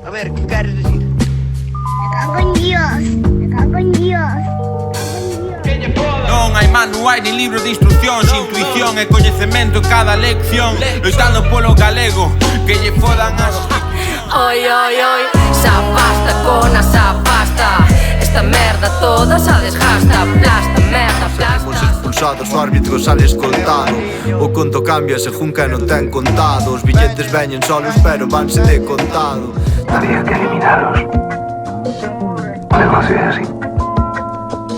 A ver, ¿qué quieres decir? Me cago en Dios, me cago en Dios. Non hai manual ni libro de instruccións, intuición e coñecemento en cada lección, loitando polo galego, que lle fodan as... Oi, oi, oi, xa basta con asa pasta. Esta merda toda xa desgasta. Plasta, merda, plasta. Temos expulsados, o árbitro sale escoltado. O conto cambia según que non ten contado. Os billetes veñen solos pero vanse de contado. Había que eliminaros. O negocio é así.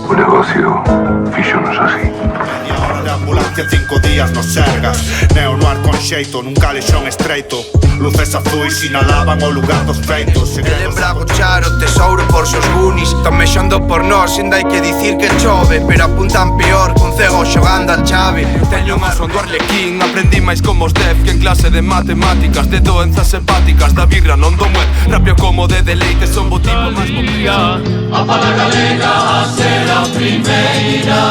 O negocio fíxonos así. Media hora de ambulancia, 5 días nos Sergas. Neo-noir con xeito, nun calexón estreito. Luces azuis sinalaban o lugar dos feitos. E lembra gochar o tesouro por seus gunis. Están mexando por nós, ainda hai que dicir que chove. Pero apuntan peor, con cego xogando a chave. Teño máis son do Arlequín, aprendí máis como os Def que en clase de matemáticas. De doenzas hepáticas, da birra non do muet. Rapio como de deleite, son bo tipo máis popía. A para galega a ser a primeira,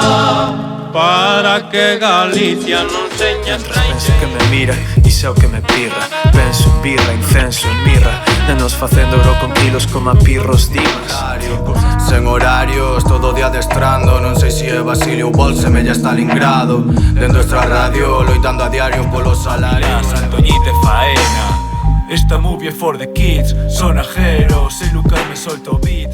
para que Galicia non seña estranxa. Penso que me mira e sei o que me pirra. Penso en birra, incenso, en mirra. Nenos facendo oro con kilos como a pirros dimas. Sen horarios, todo o día adestrando. Non sei se é Basilio ou Bolseme ya Stalingrado. Dentro extra radio, loitando a diario polo salario. Santoñite faena. Esta movie é for the kids. Sonajero, sei lucar me solto beat.